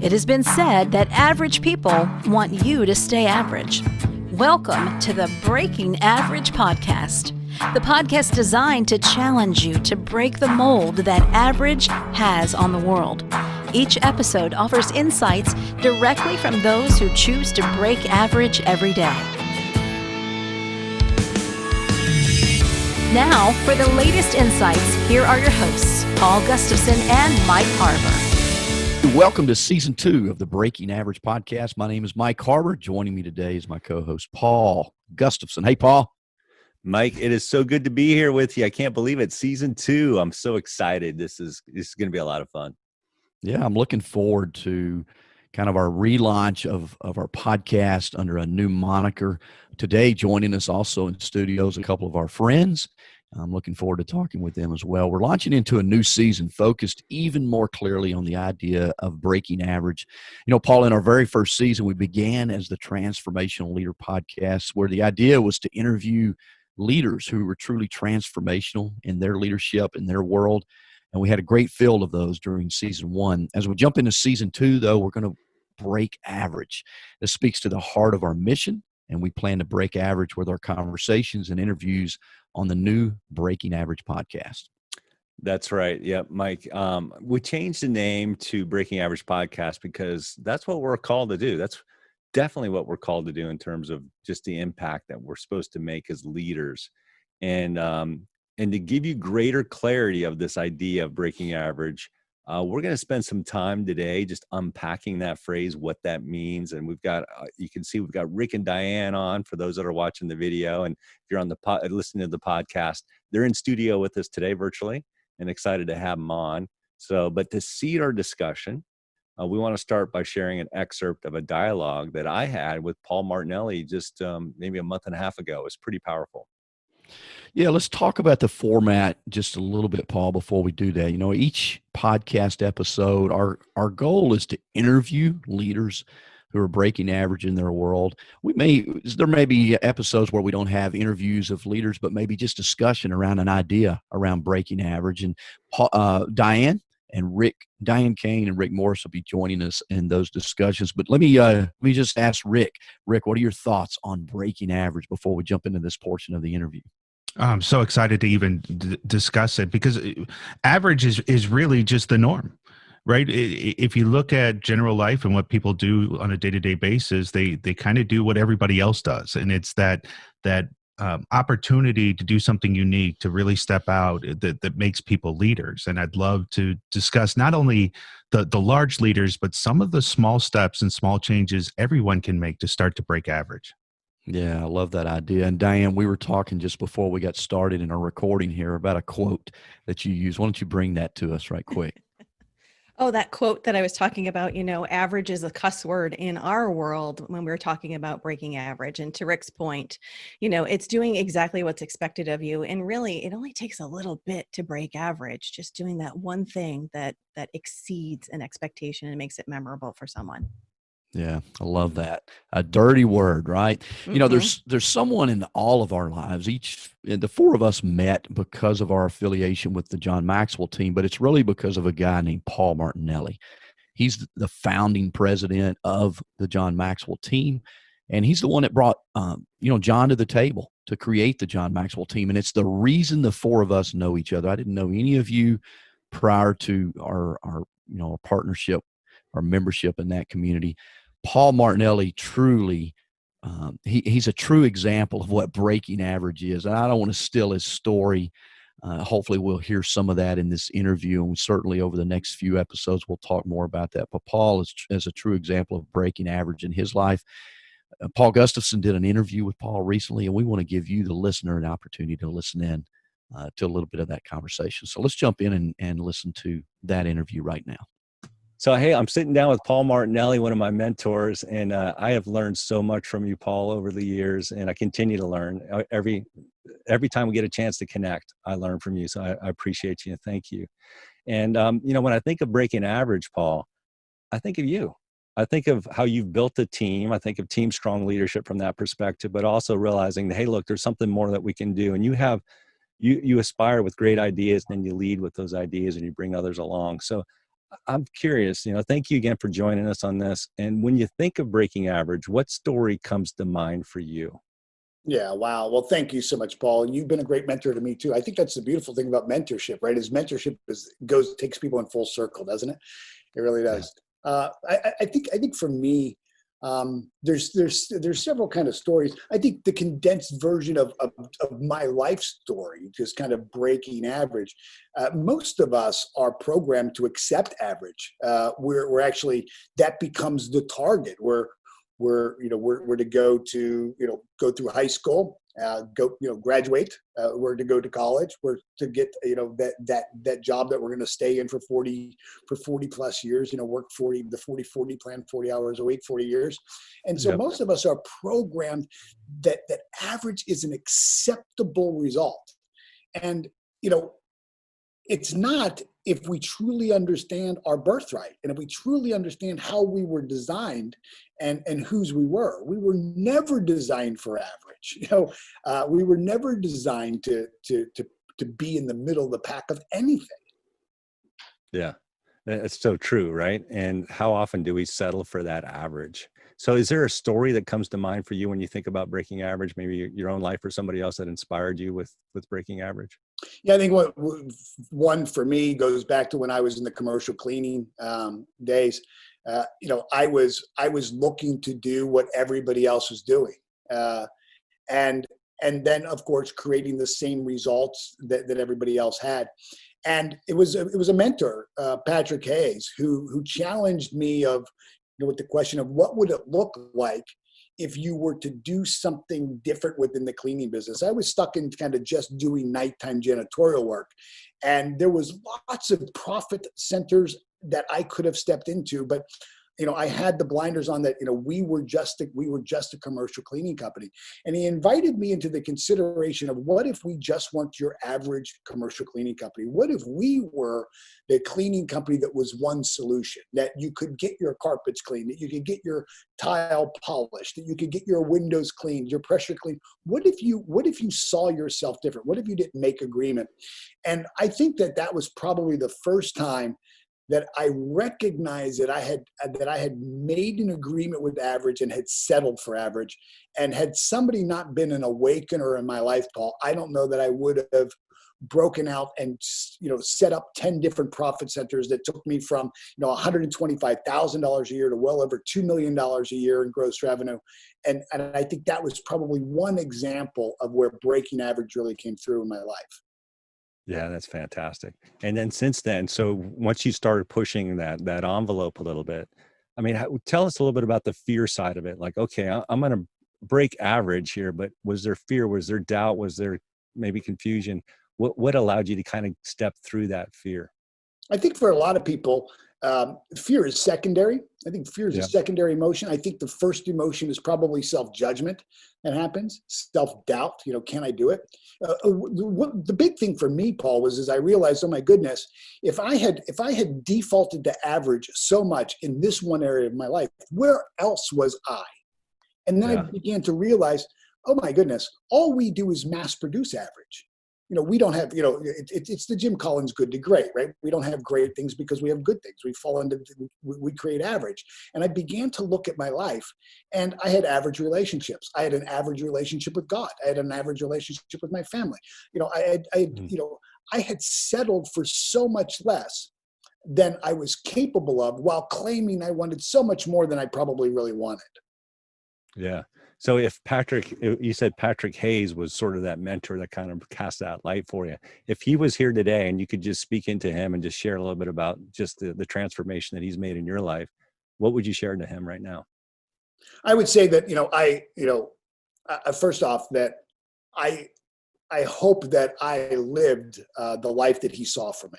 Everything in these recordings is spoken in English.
It has been said that average people want you to stay average. Welcome to the Breaking Average Podcast, the podcast designed to challenge you to break the mold that average has on the world. Each episode offers insights directly from those who choose to break average every day. Now, for the latest insights, here are your hosts, Paul Gustafson and Mike Harbour. Welcome to Season 2 of the Breaking Average Podcast. My name is Mike Harbour. Joining me today is my co-host, Paul Gustafson. Hey, Paul. Mike, it is so good to be here with you. I can't believe it. Season 2. I'm so excited. This is going to be a lot of fun. Yeah, I'm looking forward to kind of our relaunch of our podcast under a new moniker. Today, joining us also in studios, a couple of our friends. I'm looking forward to talking with them as well. We're launching into a new season focused even more clearly on the idea of breaking average. You know, Paul, in our very first season, we began as the Transformational Leader Podcast, where the idea was to interview leaders who were truly transformational in their leadership, in their world. And we had a great field of those during season 1. As we jump into season 2, though, we're going to break average. This speaks to the heart of our mission, and we plan to break average with our conversations and interviews on the new Breaking Average Podcast. That's right. Yeah, Mike. We changed the name to Breaking Average Podcast because that's what we're called to do. That's definitely what we're called to do in terms of just the impact that we're supposed to make as leaders. And to give you greater clarity of this idea of breaking average, we're going to spend some time today just unpacking that phrase, what that means. And we've got, you can see we've got Rick and Diane on for those that are watching the video. And if you're on the listening to the podcast, they're in studio with us today virtually and excited to have them on. So, but to seed our discussion, we want to start by sharing an excerpt of a dialogue that I had with Paul Martinelli just maybe a month and a half ago. It was pretty powerful. Yeah, let's talk about the format just a little bit, Paul, before we do that. You know, each podcast episode, our goal is to interview leaders who are breaking average in their world. There may be episodes where we don't have interviews of leaders, but maybe just discussion around an idea around breaking average. And Diane Kane and Rick Morris will be joining us in those discussions. But let me just ask Rick. Rick, what are your thoughts on breaking average before we jump into this portion of the interview? I'm so excited to even discuss it because average is really just the norm, right? If you look at general life and what people do on a day-to-day basis, they kind of do what everybody else does. And it's that opportunity to do something unique, to really step out that makes people leaders. And I'd love to discuss not only the large leaders, but some of the small steps and small changes everyone can make to start to break average. Yeah, I love that idea. And Diane, we were talking just before we got started in our recording here about a quote that you use. Why don't you bring that to us right quick? Oh, that quote that I was talking about, average is a cuss word in our world when we were talking about breaking average. And to Rick's point, it's doing exactly what's expected of you. And really, it only takes a little bit to break average, just doing that one thing that exceeds an expectation and makes it memorable for someone. Yeah, I love that. A dirty word, right? Mm-hmm. There's someone in all of our lives. The four of us met because of our affiliation with the John Maxwell team, but it's really because of a guy named Paul Martinelli. He's the founding president of the John Maxwell team, and he's the one that brought John to the table to create the John Maxwell team, and it's the reason the four of us know each other. I didn't know any of you prior to our partnership, our membership in that community. Paul Martinelli truly, he's a true example of what breaking average is. And I don't want to steal his story. Hopefully we'll hear some of that in this interview. And certainly over the next few episodes, we'll talk more about that. But Paul is a true example of breaking average in his life. Paul Gustafson did an interview with Paul recently, and we want to give you, the listener, an opportunity to listen in to a little bit of that conversation. So let's jump in and listen to that interview right now. So, hey, I'm sitting down with Paul Martinelli, one of my mentors, and I have learned so much from you, Paul, over the years, and I continue to learn. Every time we get a chance to connect, I learn from you, so I appreciate you, and thank you. And, when I think of breaking average, Paul, I think of you. I think of how you've built a team. I think of team strong leadership from that perspective, but also realizing that, hey, look, there's something more that we can do, and you aspire with great ideas, and then you lead with those ideas, and you bring others along. So I'm curious, thank you again for joining us on this. And when you think of breaking average, what story comes to mind for you? Yeah. Wow. Well, thank you so much, Paul. And you've been a great mentor to me too. I think that's the beautiful thing about mentorship, right? Is mentorship takes people in full circle, doesn't it? It really Yeah. does. I think for me, there's several kind of stories. I think the condensed version of my life story, just kind of breaking average. Most of us are programmed to accept average. We're actually, that becomes the target. We're to go through high school, graduate. We're to go to college. We're to get that job that we're going to stay in for 40 plus years. Work the 40 plan, 40 hours a week, 40 years. And so Yep. most of us are programmed that average is an acceptable result. And it's not, if we truly understand our birthright and if we truly understand how we were designed and whose we were. We were never designed for average. We were never designed to be in the middle of the pack of anything. Yeah, it's so true, right? And how often do we settle for that average? So is there a story that comes to mind for you when you think about breaking average, maybe your own life or somebody else that inspired you with breaking average? Yeah, I think one for me goes back to when I was in the commercial cleaning days. I was looking to do what everybody else was doing, and then of course creating the same results that everybody else had. And it was a mentor, Patrick Hayes, who challenged me with the question of what would it look like if you were to do something different within the cleaning business. I was stuck in kind of just doing nighttime janitorial work. And there was lots of profit centers that I could have stepped into, but I had the blinders on that, we were just a commercial cleaning company. And he invited me into the consideration of what if we just weren't your average commercial cleaning company? What if we were the cleaning company that was one solution, that you could get your carpets cleaned, that you could get your tile polished, that you could get your windows cleaned, your pressure cleaned? What if you saw yourself different? What if you didn't make agreement? And I think that was probably the first time that I recognized that I had made an agreement with average and had settled for average. And had somebody not been an awakener in my life, Paul, I don't know that I would have broken out and set up 10 different profit centers that took me from $125,000 a year to well over $2 million a year in gross revenue. And I think that was probably one example of where breaking average really came through in my life. Yeah, that's fantastic. And then since then, so once you started pushing that envelope a little bit, I mean, tell us a little bit about the fear side of it. Like, okay, I'm going to break average here, but was there fear? Was there doubt? Was there maybe confusion? What allowed you to kind of step through that fear? I think for a lot of people, fear is secondary. I think fear is a secondary emotion. I think the first emotion is probably self-judgment that happens, self-doubt. Can I do it? The big thing for me, Paul, was I realized, oh my goodness, if I had defaulted to average so much in this one area of my life, where else was I? And then I began to realize, oh my goodness, all we do is mass produce average. We don't have, it's the Jim Collins good to great, right? We don't have great things because we have good things. We create average. And I began to look at my life, and I had average relationships. I had an average relationship with God. I had an average relationship with my family. I had settled for so much less than I was capable of, while claiming I wanted so much more than I probably really wanted. Yeah. So you said Patrick Hayes was sort of that mentor that kind of cast that light for you. If he was here today and you could just speak into him and just share a little bit about just the transformation that he's made in your life, what would you share to him right now? I would say that, first off, that I hope that I lived the life that he saw for me.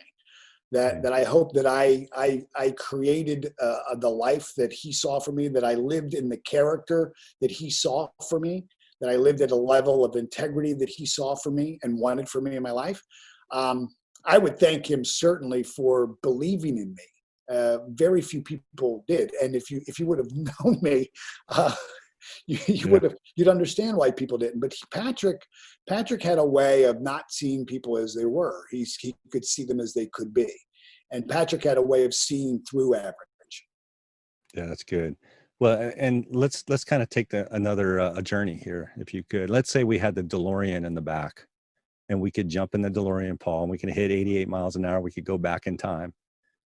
That I hope that I created the life that he saw for me, that I lived in the character that he saw for me, that I lived at a level of integrity that he saw for me and wanted for me in my life. I would thank him certainly for believing in me. Very few people did, and if you would have known me, you'd understand why people didn't. But Patrick had a way of not seeing people as they were. He could see them as they could be. And Patrick had a way of seeing through average. Yeah, that's good. Well, and let's kind of take another a journey here, if you could. Let's say we had the DeLorean in the back, and we could jump in the DeLorean, Paul, and we can hit 88 miles an hour. We could go back in time,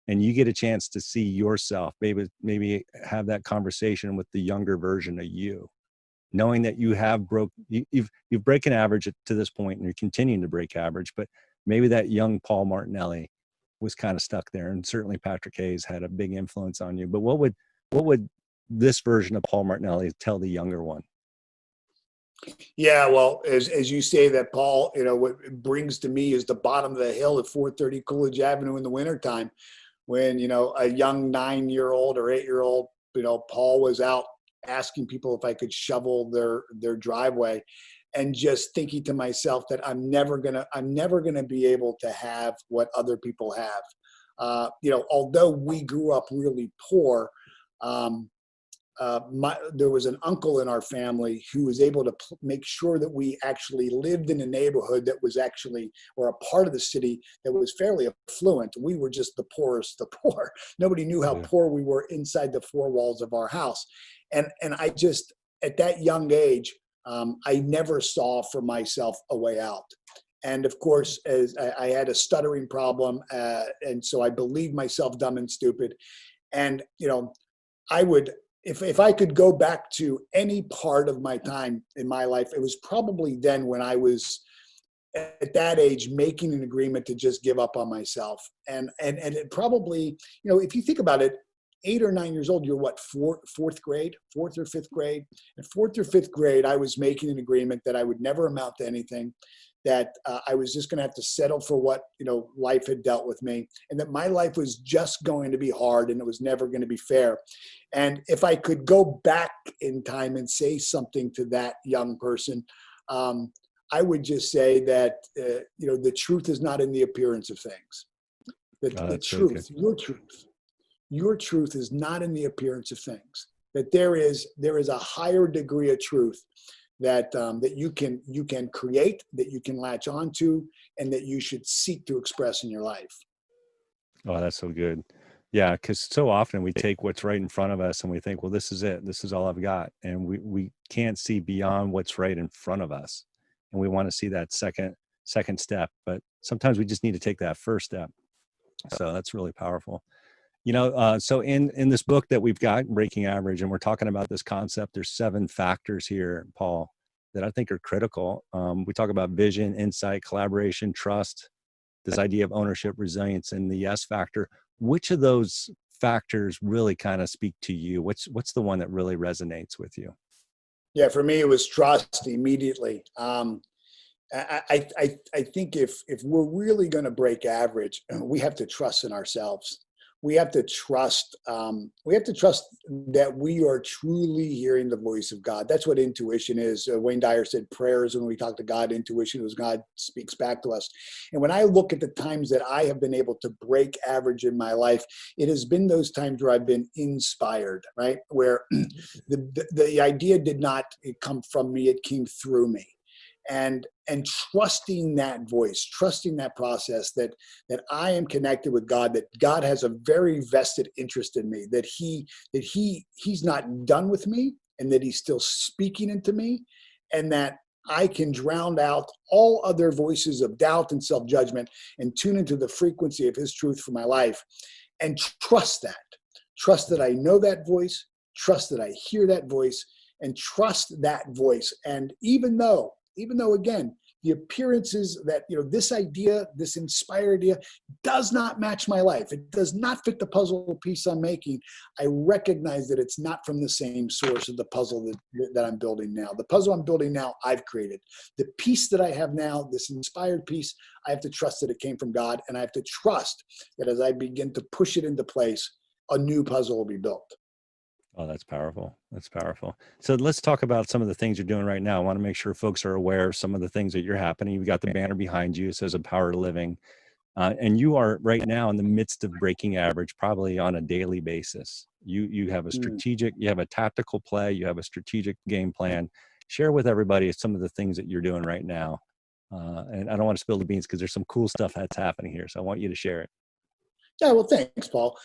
and you get a chance to see yourself. Maybe have that conversation with the younger version of you, knowing that you have you've broken average to this point, and you're continuing to break average. But maybe that young Paul Martinelli was kind of stuck there, and certainly Patrick Hayes had a big influence on you. But what would this version of Paul Martinelli tell the younger one? Yeah, well, as you say that, Paul, what it brings to me is the bottom of the hill at 430 Coolidge Avenue in the wintertime when, a young 9-year-old or 8-year-old, Paul was out asking people if I could shovel their driveway, and just thinking to myself that I'm never gonna be able to have what other people have. Although we grew up really poor, there was an uncle in our family who was able to make sure that we actually lived in a neighborhood that was actually, or a part of the city that was fairly affluent. We were just the poorest of the poor. Nobody knew how poor we were inside the four walls of our house. And I just, at that young age, I never saw for myself a way out. And of course, as I had a stuttering problem, and so I believed myself dumb and stupid. And, I would, if I could go back to any part of my time in my life, it was probably then when I was at that age making an agreement to just give up on myself. And it probably, if you think about it, 8 or 9 years old, you're what, fourth grade, fourth or fifth grade? In fourth or fifth grade, I was making an agreement that I would never amount to anything, that I was just going to have to settle for what, life had dealt with me, and that my life was just going to be hard and it was never going to be fair. And if I could go back in time and say something to that young person, I would just say that, the truth is not in the appearance of things. The truth, your truth is not in the appearance of things. That there is a higher degree of truth that you can create, that you can latch onto, and that you should seek to express in your life. Oh, that's so good. Yeah, because so often we take what's right in front of us and we think, well, this is it. This is all I've got. And we can't see beyond what's right in front of us. And we want to see that second step. But sometimes we just need to take that first step. So that's really powerful. So in this book that we've got, Breaking Average, and we're talking about this concept, there's 7 factors here, Paul, that I think are critical. We talk about vision, insight, collaboration, trust, this idea of ownership, resilience, and the yes factor. Which of those factors really kind of speak to you? What's the one that really resonates with you? Yeah, for me, it was trust immediately. I think if we're really going to break average, we have to trust in ourselves. We have to trust that we are truly hearing the voice of God. That's what intuition is. Wayne Dyer said prayer is when we talk to God. Intuition is God speaks back to us. And when I look at the times that I have been able to break average in my life, it has been those times where I've been inspired, right? Where the idea did not come from me, it came through me. And trusting that voice, trusting that process, that I am connected with God, that God has a very vested interest in me, that he's not done with me, and that he's still speaking into me, and that I can drown out all other voices of doubt and self-judgment and tune into the frequency of his truth for my life, and trust that I know that voice, trust that I hear that voice, and trust that voice. And even though again, the appearances that, this idea, this inspired idea does not match my life, it does not fit the puzzle piece I'm making, I recognize that it's not from the same source of the puzzle that I'm building now. The puzzle I'm building now, I've created. The piece that I have now, this inspired piece, I have to trust that it came from God, and I have to trust that as I begin to push it into place, a new puzzle will be built. Oh, that's powerful. That's powerful. So let's talk about some of the things you're doing right now. I want to make sure folks are aware of some of the things that you're happening. You've got the banner behind you. It says Empower Living. And you are right now in the midst of breaking average, probably on a daily basis. You have a strategic, you have a tactical play, you have a strategic game plan. Share with everybody some of the things that you're doing right now. And I don't want to spill the beans because there's some cool stuff that's happening here. So I want you to share it. Yeah, well, thanks, Paul.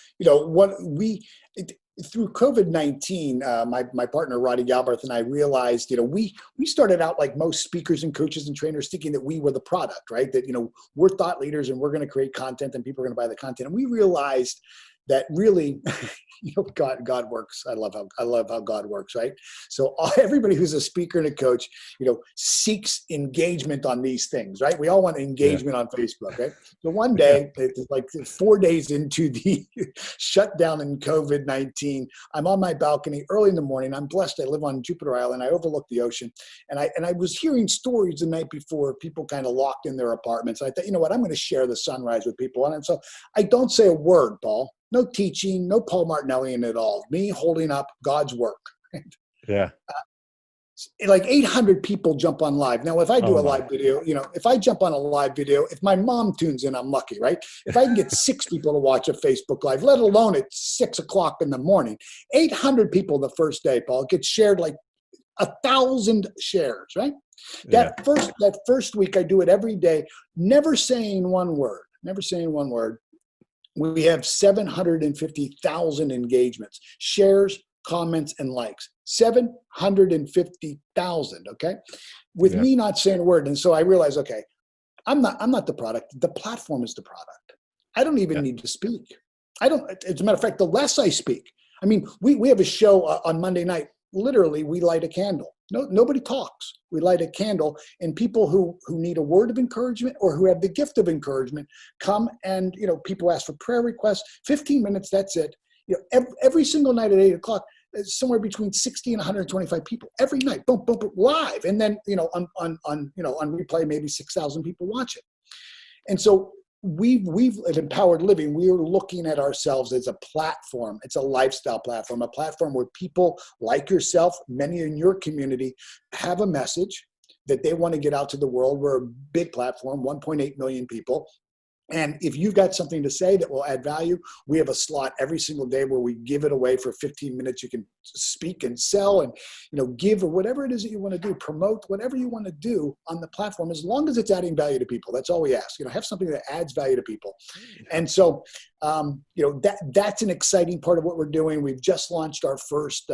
Through COVID-19, my partner Roddy Galbraith and I realized, we started out like most speakers and coaches and trainers, thinking that we were the product, right? That we're thought leaders and we're going to create content and people are going to buy the content. And we realized that really, God works. I love how God works, right? So everybody who's a speaker and a coach, seeks engagement on these things, right? We all want engagement on Facebook, right? So one day, it's like 4 days into the shutdown in COVID-19, I'm on my balcony early in the morning. I'm blessed. I live on Jupiter Island. I overlook the ocean. And I was hearing stories the night before, people kind of locked in their apartments. I thought, you know what, I'm going to share the sunrise with people. And so I don't say a word, Paul. No teaching, no Paul Martinelli in it all. Me holding up God's work. Yeah. Like 800 people jump on live. Now, if I do a live video, if I jump on a live video, if my mom tunes in, I'm lucky, right? If I can get 6 people to watch a Facebook Live, let alone at 6 o'clock in the morning, 800 people the first day, Paul, it gets shared like 1,000 shares, right? That first week, I do it every day, never saying one word. We have 750,000 engagements, shares, comments, and likes. 750,000. Okay, with me not saying a word, and so I realized, okay, I'm not the product. The platform is the product. I don't even need to speak. I don't. As a matter of fact, the less I speak, I mean, we have a show on Monday night. Literally, we light a candle. Nobody talks. We light a candle, and people who need a word of encouragement or who have the gift of encouragement come, and people ask for prayer requests. 15 minutes, that's it. Every single night at 8 o'clock, somewhere between 60 and 125 people every night. Boom, boom, boom, live, and then on replay, maybe 6,000 people watch it. And so we've at Empowered Living, we are looking at ourselves as a platform. It's a lifestyle platform, a platform where people like yourself, many in your community, have a message that they want to get out to the world. We're a big platform, 1.8 million people. And if you've got something to say that will add value, we have a slot every single day where we give it away for 15 minutes. You can speak and sell and, give or whatever it is that you want to do, promote whatever you want to do on the platform, as long as it's adding value to people. That's all we ask. Have something that adds value to people. And so, that's an exciting part of what we're doing. We've just launched our first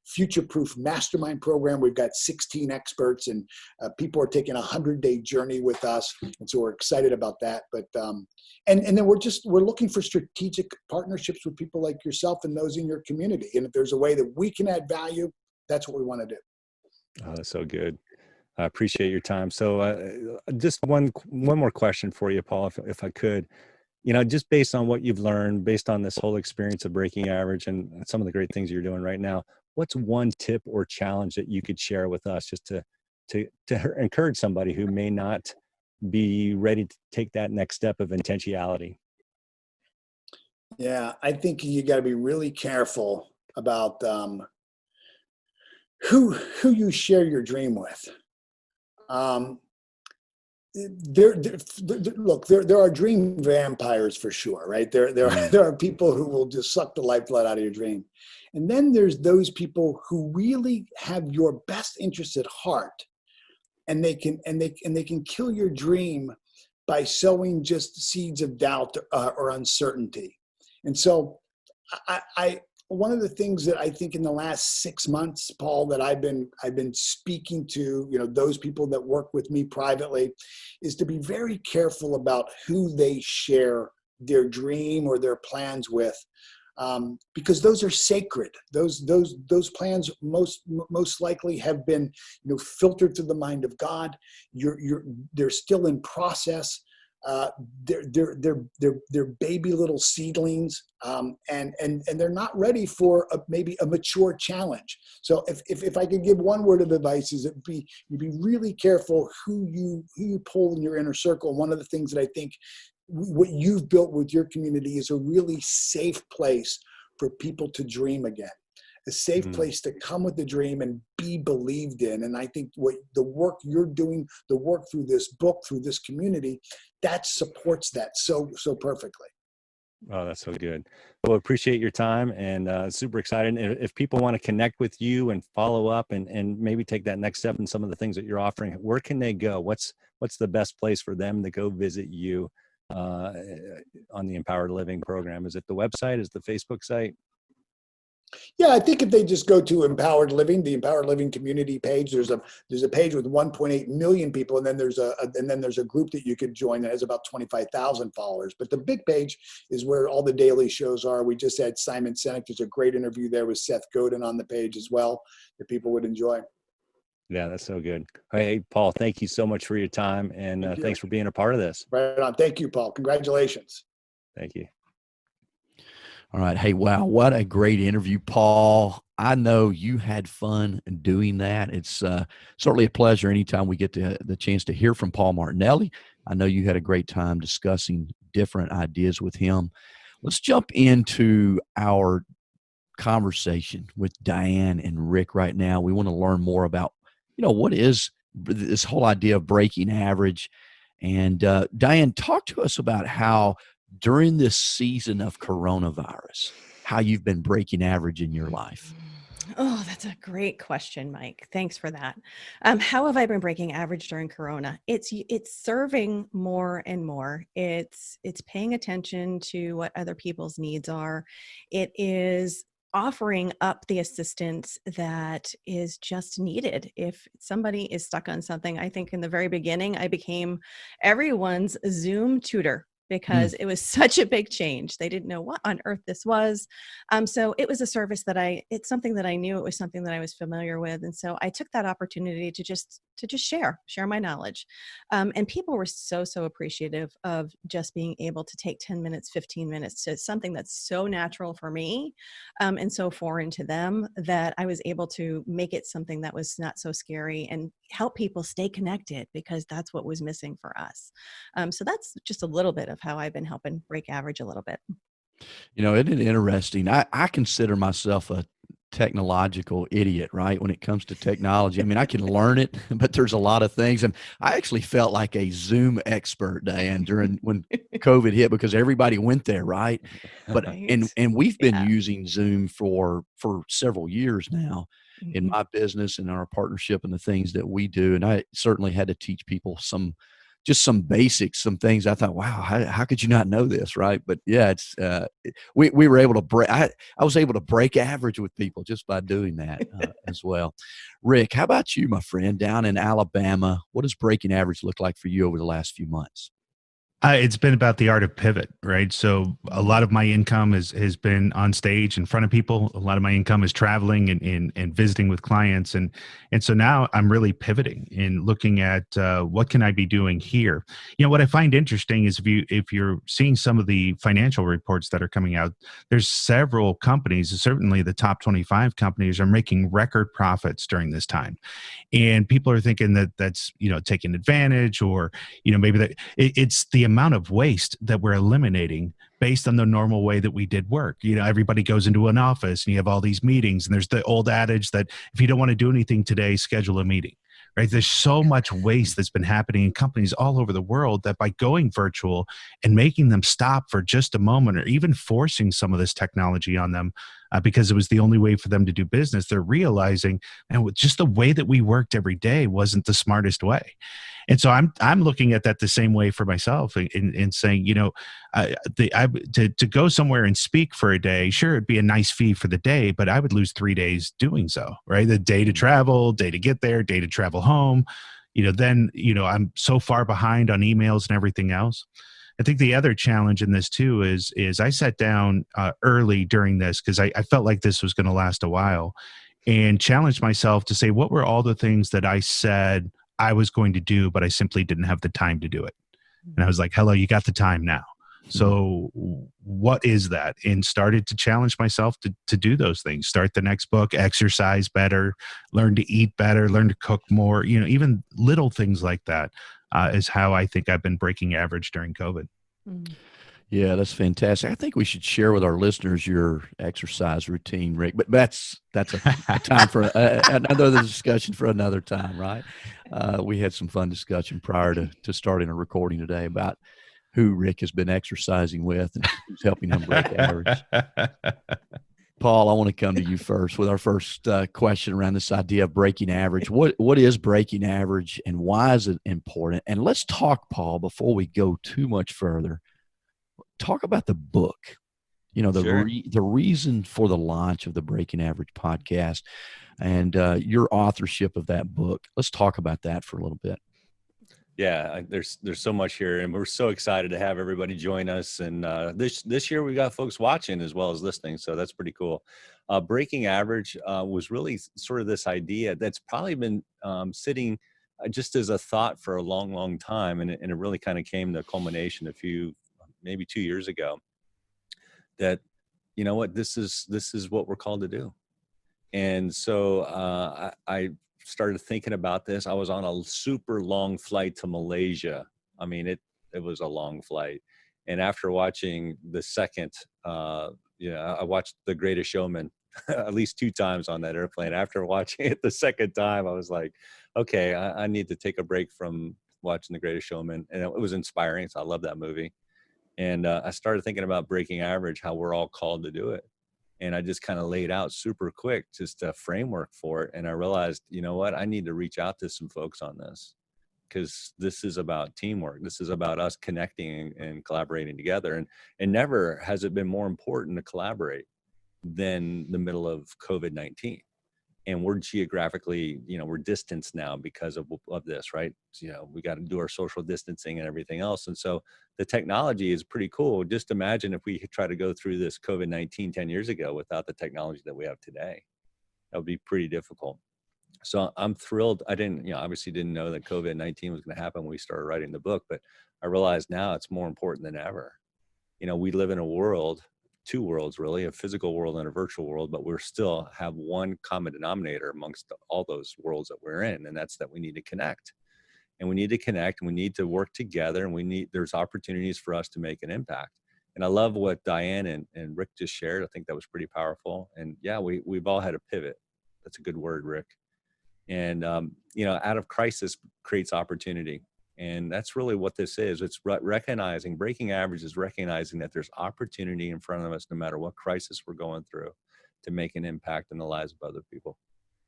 future-proof mastermind program. We've got 16 experts, and people are taking a 100-day journey with us. And so we're excited about that. But and then we're looking for strategic partnerships with people like yourself and those in your community. And if there's a way that we can add value, that's what we want to do. Oh, that's so good. I appreciate your time. So just one more question for you, Paul, if I could. Just based on what you've learned, based on this whole experience of breaking average and some of the great things you're doing right now, what's one tip or challenge that you could share with us just to encourage somebody who may not be ready to take that next step of intentionality? Yeah, I think you got to be really careful about who you share your dream with. Look, there are dream vampires for sure, right? There are people who will just suck the lifeblood out of your dream, and then there's those people who really have your best interest at heart, and they can kill your dream by sowing just seeds of doubt or uncertainty. And so, one of the things that I think in the last 6 months, Paul, that I've been speaking to, those people that work with me privately, is to be very careful about who they share their dream or their plans with, because those are sacred. Those plans most likely have been, filtered through the mind of God. They're still in process. They're baby little seedlings, and they're not ready for maybe a mature challenge. So if I could give one word of advice, is you'd be really careful who you pull in your inner circle. One of the things that I think what you've built with your community is a really safe place for people to dream again. A safe place to come with the dream and be believed in. And I think what the work you're doing, the work through this book, through this community, that supports that so perfectly. Oh, that's so good. Well, appreciate your time, and super excited. If people want to connect with you and follow up and maybe take that next step in some of the things that you're offering, where can they go? What's the best place for them to go visit you on the Empowered Living program? Is it the website? Is the Facebook site? Yeah, I think if they just go to Empowered Living, the Empowered Living community page, there's a page with 1.8 million people, and then there's a group that you could join that has about 25,000 followers. But the big page is where all the daily shows are. We just had Simon Sinek. There's a great interview there with Seth Godin on the page as well that people would enjoy. Yeah, that's so good. Hey, Paul, thank you so much for your time, and thanks for being a part of this. Right on. Thank you, Paul. Congratulations. Thank you. All right. Hey, wow. What a great interview, Paul. I know you had fun doing that. It's certainly a pleasure anytime we get the chance to hear from Paul Martinelli. I know you had a great time discussing different ideas with him. Let's jump into our conversation with Diane and Rick right now. We want to learn more about, what is this whole idea of breaking average. And Diane, talk to us about how during this season of coronavirus, how you've been breaking average in your life. Oh, that's a great question, Mike. Thanks for that. How have I been breaking average during Corona? It's serving more and more. It's paying attention to what other people's needs are. It is offering up the assistance that is just needed. If somebody is stuck on something, I think in the very beginning, I became everyone's Zoom tutor, because it was such a big change. They didn't know what on earth this was. So it was a service that it's something that I knew, it was something that I was familiar with. And so I took that opportunity to just share my knowledge. And people were so appreciative of just being able to take 10 minutes, 15 minutes to something that's so natural for me and so foreign to them, that I was able to make it something that was not so scary and help people stay connected, because that's what was missing for us. So that's just a little bit of how I've been helping break average a little bit. Isn't it interesting? I consider myself a technological idiot, right? When it comes to technology, I mean, I can learn it, but there's a lot of things. And I actually felt like a Zoom expert, Diane, during when COVID hit, because everybody went there, right? But Right. and we've been using Zoom for several years now in my business and our partnership and the things that we do. And I certainly had to teach people some basics, some things. I thought, wow, how could you not know this, right? But yeah, it's we were able to break. I was able to break average with people just by doing that as well. Rick, how about you, my friend, down in Alabama? What does breaking average look like for you over the last few months? It's been about the art of pivot, right? So a lot of my income has been on stage in front of people. A lot of my income is traveling and visiting with clients. And so now I'm really pivoting and looking at what can I be doing here? What I find interesting is if you're seeing some of the financial reports that are coming out, there's several companies, certainly the top 25 companies, are making record profits during this time. And people are thinking that that's, taking advantage, or, maybe that it's the amount of waste that we're eliminating based on the normal way that we did work. Everybody goes into an office and you have all these meetings, and there's the old adage that if you don't want to do anything today, schedule a meeting. Right? There's so much waste that's been happening in companies all over the world that by going virtual and making them stop for just a moment, or even forcing some of this technology on them because it was the only way for them to do business, they're realizing, and just the way that we worked every day wasn't the smartest way. And so I'm looking at that the same way for myself, in saying, to go somewhere and speak for a day, sure, it'd be a nice fee for the day, but I would lose 3 days doing so, right? The day to travel, day to get there, day to travel home, then, I'm so far behind on emails and everything else. I think the other challenge in this too is I sat down early during this, because I felt like this was going to last a while, and challenged myself to say, what were all the things that I said I was going to do, but I simply didn't have the time to do it. And I was like, hello, you got the time now. So what is that? And started to challenge myself to do those things. Start the next book, exercise better, learn to eat better, learn to cook more, even little things like that is how I think I've been breaking average during COVID. Yeah, that's fantastic. I think we should share with our listeners your exercise routine, Rick. But that's a time for another discussion for another time, right? We had some fun discussion prior to starting a recording today about who Rick has been exercising with and who's helping him break average. Paul, I want to come to you first with our first question around this idea of breaking average. What is breaking average, and why is it important? And let's talk, Paul, before we go too much further, talk about the book. Sure. The reason for the launch of the Breaking Average podcast and your authorship of that book. Let's talk about that for a little bit. Yeah, there's so much here, and we're so excited to have everybody join us. And this year we got folks watching as well as listening, so that's pretty cool. Breaking Average was really sort of this idea that's probably been sitting just as a thought for a long time, and it really kind of came to culmination maybe 2 years ago. That, you know what, this is what we're called to do. And so I started thinking about this. I was on a super long flight to Malaysia. I mean, it was a long flight. And after watching the second, I watched The Greatest Showman at least 2 times on that airplane. After watching it the second time, I was like, okay, I need to take a break from watching The Greatest Showman. And it was inspiring. So I love that movie. And I started thinking about breaking average, how we're all called to do it. And I just kind of laid out super quick, just a framework for it. And I realized, you know what, I need to reach out to some folks on this, because this is about teamwork. This is about us connecting and collaborating together. And never has it been more important to collaborate than the middle of COVID-19. And we're geographically, we're distanced now because of this, right? So, we got to do our social distancing and everything else. And so the technology is pretty cool. Just imagine if we could try to go through this COVID-19 10 years ago without the technology that we have today. That would be pretty difficult. So I'm thrilled. I obviously didn't know that COVID-19 was going to happen when we started writing the book, but I realize now it's more important than ever. We live in a world, 2 worlds really, a physical world and a virtual world, but we're still have one common denominator amongst all those worlds that we're in. And that's that we need to connect, and we need to work together, and there's opportunities for us to make an impact. And I love what Diane and Rick just shared. I think that was pretty powerful. And yeah, we've all had a pivot. That's a good word, Rick. And, out of crisis creates opportunity. And that's really what this is. It's recognizing, breaking average is recognizing that there's opportunity in front of us, no matter what crisis we're going through, to make an impact in the lives of other people.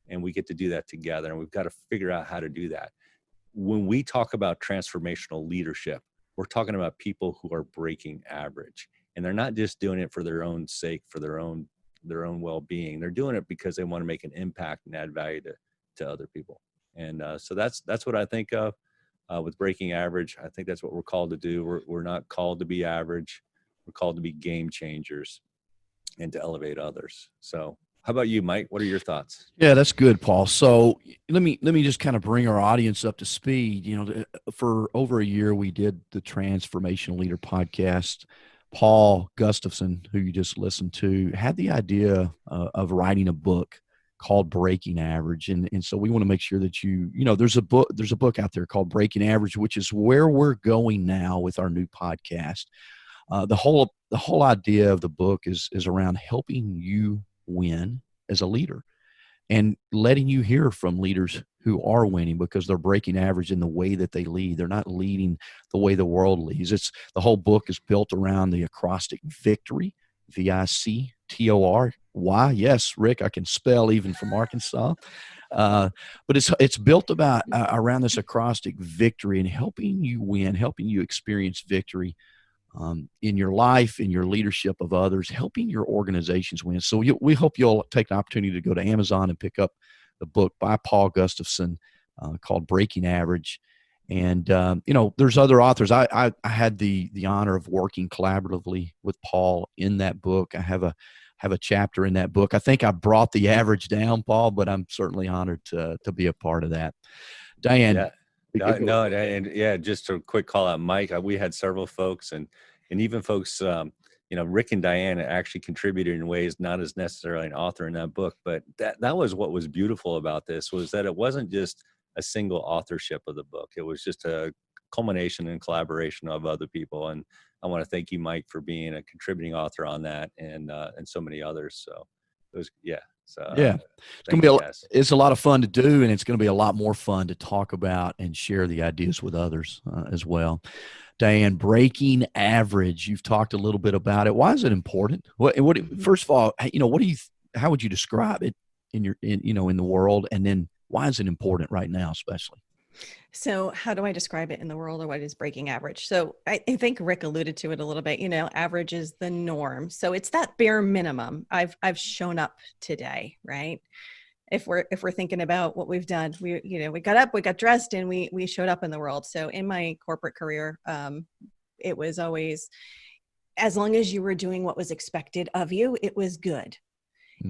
And we get to do that together. And we've got to figure out how to do that. When we talk about transformational leadership, we're talking about people who are breaking average. And they're not just doing it for their own sake, for their own well-being. They're doing it because they want to make an impact and add value to other people. And so that's what I think of. With breaking average, I think that's what we're called to do. We're not called to be average. We're called to be game changers and to elevate others. So how about you, Mike? What are your thoughts? Yeah, that's good, Paul. So let me just kind of bring our audience up to speed. For over a year, we did the Transformational Leader Podcast. Paul Gustafson, who you just listened to, had the idea of writing a book called Breaking Average. And so we want to make sure that there's a book out there called Breaking Average, which is where we're going now with our new podcast. The whole idea of the book is around helping you win as a leader and letting you hear from leaders who are winning because they're breaking average in the way that they lead. They're not leading the way the world leads. The whole book is built around the acrostic VICTORY, VICTORY. Yes, Rick, I can spell even from Arkansas. But it's built about around this acrostic VICTORY and helping you win, helping you experience victory in your life, in your leadership of others, helping your organizations win. So we hope you'll take an opportunity to go to Amazon and pick up the book by Paul Gustafson called Breaking Average. And, there's other authors. I had the honor of working collaboratively with Paul in that book. I have a chapter in that book. I think I brought the average down, Paul, but I'm certainly honored to be a part of that. Diane. Yeah. And just a quick call out, Mike. We had several folks and even folks, Rick and Diane actually contributed in ways not as necessarily an author in that book, but that was what was beautiful about this, was that it wasn't just a single authorship of the book. It was just a culmination and collaboration of other people. And I want to thank you, Mike, for being a contributing author on that and so many others. So it was, So Yeah, it's thank gonna you be guys. it's a lot of fun to do, and it's going to be a lot more fun to talk about and share the ideas with others as well. Diane, breaking average. You've talked a little bit about it. Why is it important? What first of all, what do you? How would you describe it in the world, and then why is it important right now, especially? So how do I describe it in the world, or what is breaking average? So I think Rick alluded to it a little bit. Average is the norm. So it's that bare minimum. I've shown up today, right? If we're thinking about what we've done, we got up, we got dressed, and we showed up in the world. So in my corporate career, it was always, as long as you were doing what was expected of you, it was good.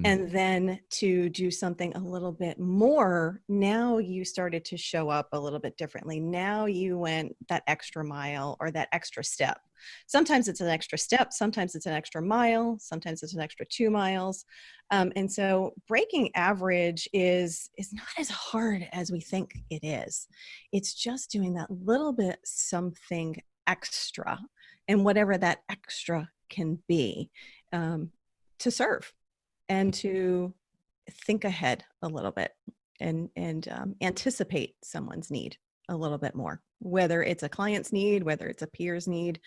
And then to do something a little bit more, now you started to show up a little bit differently. Now you went that extra mile or that extra step. Sometimes it's an extra step, sometimes it's an extra mile, sometimes it's an extra 2 miles. And so breaking average is not as hard as we think it is. It's just doing that little bit something extra, and whatever that extra can be, to serve and to think ahead a little bit and anticipate someone's need a little bit more, whether it's a client's need, whether it's a peer's need,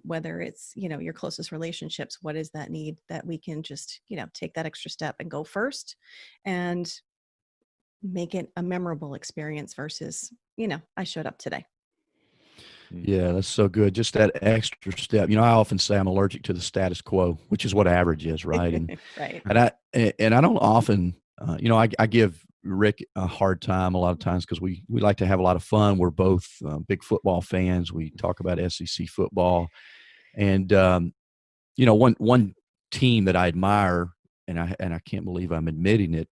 whether it's, your closest relationships. What is that need that we can just, take that extra step and go first and make it a memorable experience versus, I showed up today. Yeah, that's so good. Just that extra step. I often say I'm allergic to the status quo, which is what average is, right? And Right. and I don't often, I give Rick a hard time a lot of times because we like to have a lot of fun. We're both big football fans. We talk about SEC football, and one team that I admire, and I can't believe I'm admitting it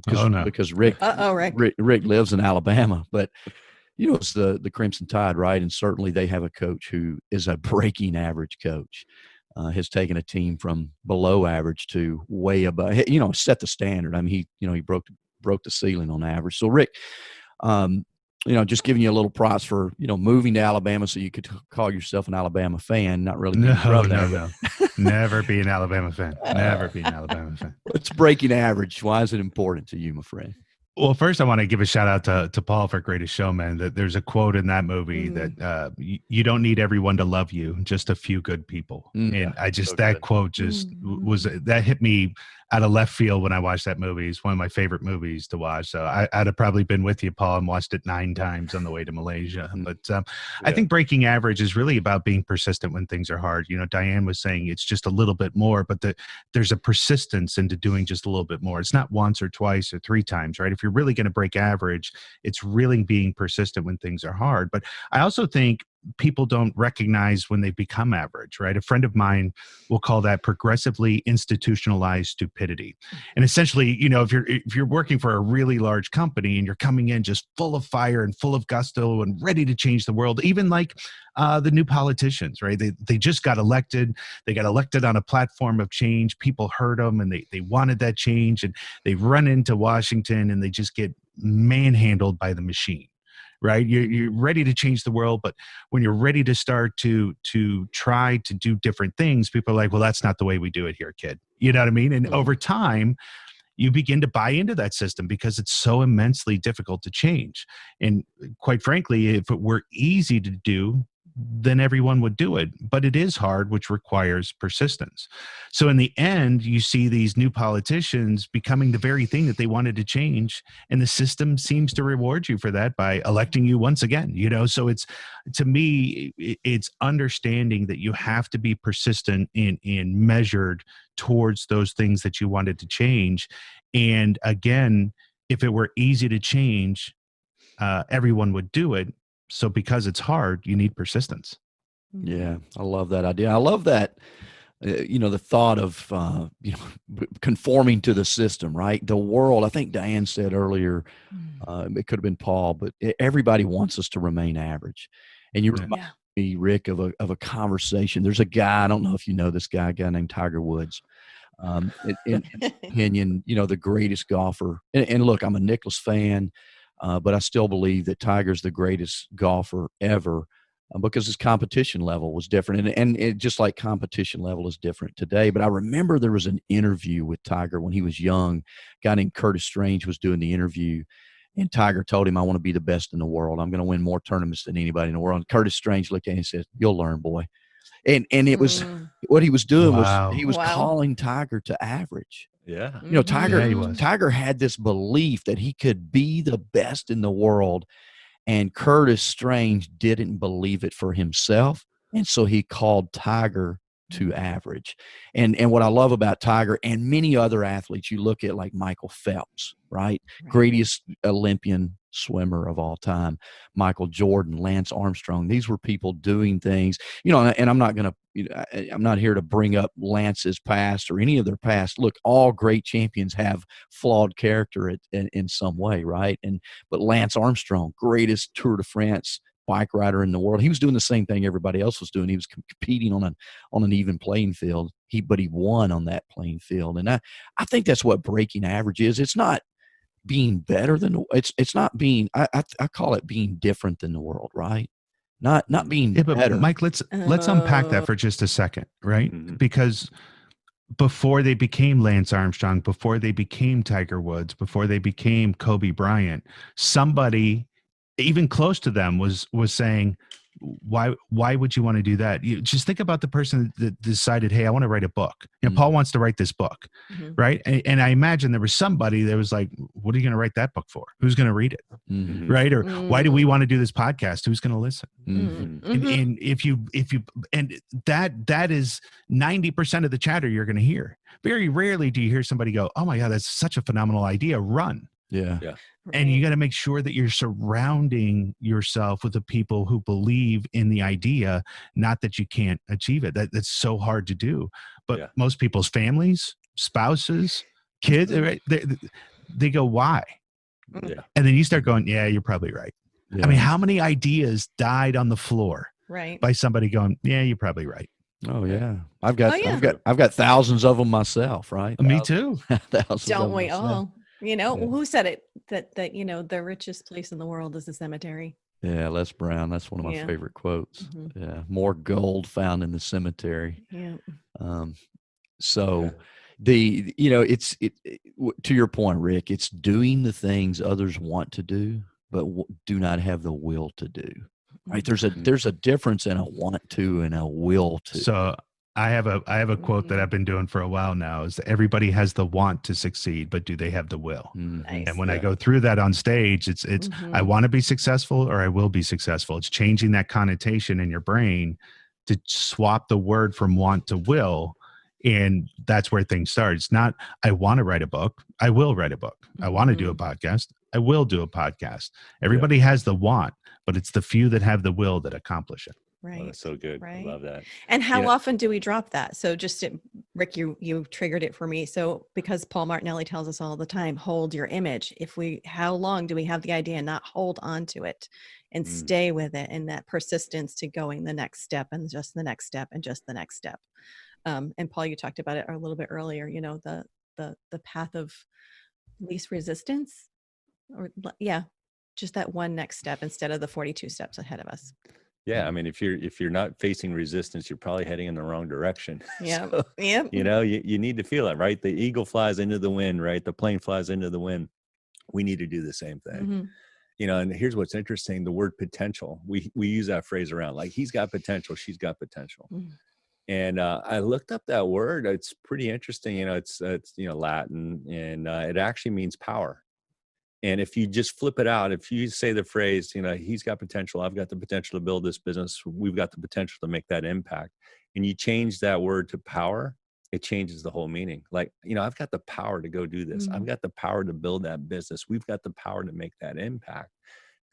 because Rick Rick lives in Alabama, but. It's the Crimson Tide, right? And certainly they have a coach who is a breaking average coach, has taken a team from below average to way above, set the standard. I mean, he broke the ceiling on average. So Rick, just giving you a little props for, moving to Alabama so you could call yourself an Alabama fan, not really being from there. No. Never be an Alabama fan. Never be an Alabama fan. It's breaking average. Why is it important to you, my friend? Well, first, I want to give a shout out to Paul for Greatest Showman. That there's a quote in that movie that you don't need everyone to love you, just a few good people. And I just that quote just was that hit me out of left field when I watched that movie. It's one of my favorite movies to watch. So I'd have probably been with you, Paul, and watched it 9 times on the way to Malaysia. But I think breaking average is really about being persistent when things are hard. Diane was saying it's just a little bit more, but there's a persistence into doing just a little bit more. It's not once or twice or 3 times, right? If you're really going to break average, it's really being persistent when things are hard. But I also think people don't recognize when they become average, right? A friend of mine will call that progressively institutionalized stupidity. And essentially, if you're working for a really large company and you're coming in just full of fire and full of gusto and ready to change the world, even like the new politicians, right? They just got elected. They got elected on a platform of change. People heard them and they wanted that change, and they run into Washington and they just get manhandled by the machine. Right, you're ready to change the world, but when you're ready to start to try to do different things, people are like, "Well, that's not the way we do it here, kid." You know what I mean? And over time, you begin to buy into that system because it's so immensely difficult to change. And quite frankly, if it were easy to do, then everyone would do it. But it is hard, which requires persistence. So in the end, you see these new politicians becoming the very thing that they wanted to change. And the system seems to reward you for that by electing you once again. So it's, to me, it's understanding that you have to be persistent and measured towards those things that you wanted to change. And again, if it were easy to change, everyone would do it. So because it's hard, you need persistence. Yeah, I love that idea. I love that, the thought of, conforming to the system, right? The world, I think Diane said earlier, it could have been Paul, but everybody wants us to remain average. And you remind me, Rick, of a conversation. There's a guy, I don't know if you know this guy, a guy named Tiger Woods. In my opinion, the greatest golfer. And look, I'm a Nicklaus fan. But I still believe that Tiger's the greatest golfer ever. because his competition level was different. And it, just like competition level is different today. But I remember there was an interview with Tiger when he was young. A guy named Curtis Strange was doing the interview. And Tiger told him, I want to be the best in the world. I'm going to win more tournaments than anybody in the world. And Curtis Strange looked at him and said, you'll learn, boy. And it was what he was doing was he was calling Tiger to average. Yeah. You know, he Tiger had this belief that he could be the best in the world. And Curtis Strange didn't believe it for himself. And so he called Tiger to average. And what I love about Tiger and many other athletes, you look at like Michael Phelps, right? Greatest Olympian swimmer of all time, Michael Jordan, Lance Armstrong. These were people doing things, you know, and I'm not going to, you know, I'm not here to bring up Lance's past or any of their past. Look, all great champions have flawed character in some way, right? But Lance Armstrong, greatest Tour de France bike rider in the world, he was doing the same thing everybody else was doing. He was competing on an even playing field. But he won on that playing field, and I think that's what breaking average is. It's not being better than it's not being. I call it being different than the world, right? Not being but better. Mike, let's unpack that for just a second, right? Mm-hmm. Because before they became Lance Armstrong, before they became Tiger Woods, before they became Kobe Bryant, somebody even close to them was saying, why would you want to do that? You just think about the person that decided, hey, I want to write a book. You know, Paul wants to write this book, right? And I imagine there was somebody that was like, what are you going to write that book for? Who's going to read it? Right? Or why do we want to do this podcast? Who's going to listen? And if you and that is 90% of the chatter you're going to hear. Very rarely do you hear somebody go, oh my God, that's such a phenomenal idea. Run. Yeah. And you got to make sure that you're surrounding yourself with the people who believe in the idea, not that you can't achieve it. That's so hard to do. But most people's families, spouses, kids, right? They go, why? Yeah. And then you start going, yeah, you're probably right. Yeah. I mean, how many ideas died on the floor by somebody going, yeah, you're probably right. Oh yeah. I've got thousands of them myself, right? Me too. Thousands Don't of them we myself. all? You know, who said it? That you know, the richest place in the world is the cemetery. Yeah, Les Brown. That's one of my favorite quotes. Yeah, more gold found in the cemetery. Yeah. It's to your point, Rick. It's doing the things others want to do, but do not have the will to do. Right? There's a difference in a want to and a will to. So I have a quote that I've been doing for a while now is that everybody has the want to succeed, but do they have the will? Nice. And when I go through that on stage, it's I want to be successful or I will be successful. It's changing that connotation in your brain to swap the word from want to will. And that's where things start. It's not, I want to write a book. I will write a book. I want to do a podcast. I will do a podcast. Everybody has the want, but it's the few that have the will that accomplish it. Right. Oh, that's so good. Right. I love that. And how often do we drop that? So Rick, you triggered it for me. So because Paul Martinelli tells us all the time, hold your image. How long do we have the idea and not hold on to it and stay with it, and that persistence to going the next step and just the next step and just the next step. And Paul, you talked about it a little bit earlier, you know, the path of least resistance, or just that one next step instead of the 42 steps ahead of us. Yeah, I mean, if you're not facing resistance, you're probably heading in the wrong direction. Yeah. So, you know, you need to feel it, right? The eagle flies into the wind, right? The plane flies into the wind. We need to do the same thing. You know, and here's what's interesting: the word potential. We use that phrase around, like he's got potential, she's got potential. And I looked up that word. It's pretty interesting. You know, it's Latin, and it actually means power. And if you just flip it out, if you say the phrase, you know, he's got potential, I've got the potential to build this business, we've got the potential to make that impact, and you change that word to power, it changes the whole meaning. Like, you know, I've got the power to go do this. I've got the power to build that business. We've got the power to make that impact.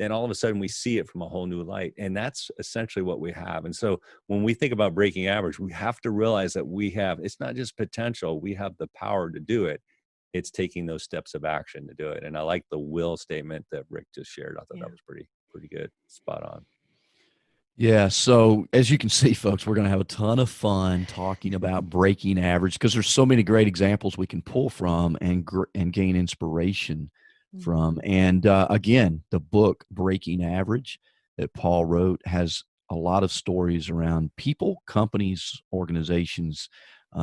Then all of a sudden we see it from a whole new light. And that's essentially what we have. And so when we think about breaking average, we have to realize that it's not just potential, we have the power to do it. It's taking those steps of action to do it. And I like the will statement that Rick just shared. I thought that was pretty good. Spot on. Yeah. So as you can see, folks, we're going to have a ton of fun talking about breaking average, because there's so many great examples we can pull from and gain inspiration from. And again, the book Breaking Average that Paul wrote has a lot of stories around people, companies, organizations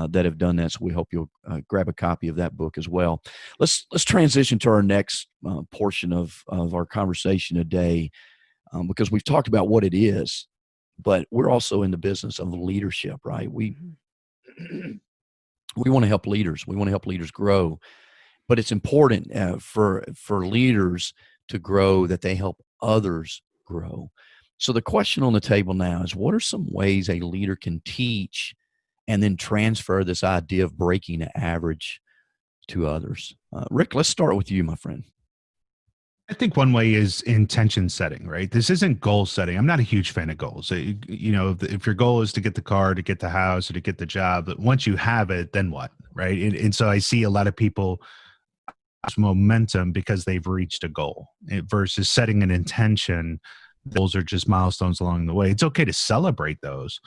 that have done that. So we hope you'll grab a copy of that book as well. Let's transition to our next portion of our conversation today, because we've talked about what it is, but we're also in the business of leadership, right? We want to help leaders. We want to help leaders grow, but it's important for leaders to grow that they help others grow. So the question on the table now is, what are some ways a leader can teach and then transfer this idea of breaking the average to others? Rick, let's start with you, my friend. I think one way is intention setting, right? This isn't goal setting. I'm not a huge fan of goals. If your goal is to get the car, to get the house, or to get the job, but once you have it, then what, right? And so I see a lot of people lose momentum because they've reached a goal versus setting an intention. Goals are just milestones along the way. It's okay to celebrate those,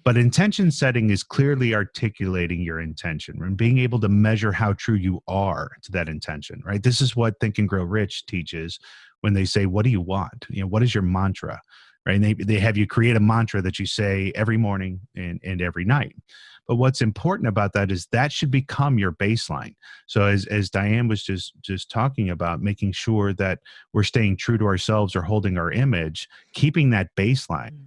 but intention setting is clearly articulating your intention and being able to measure how true you are to that intention, right? This is what Think and Grow Rich teaches when they say, what do you want? What is your mantra, right? And they have you create a mantra that you say every morning and every night. But what's important about that is that should become your baseline. So as Diane was just talking about, making sure that we're staying true to ourselves or holding our image, keeping that baseline.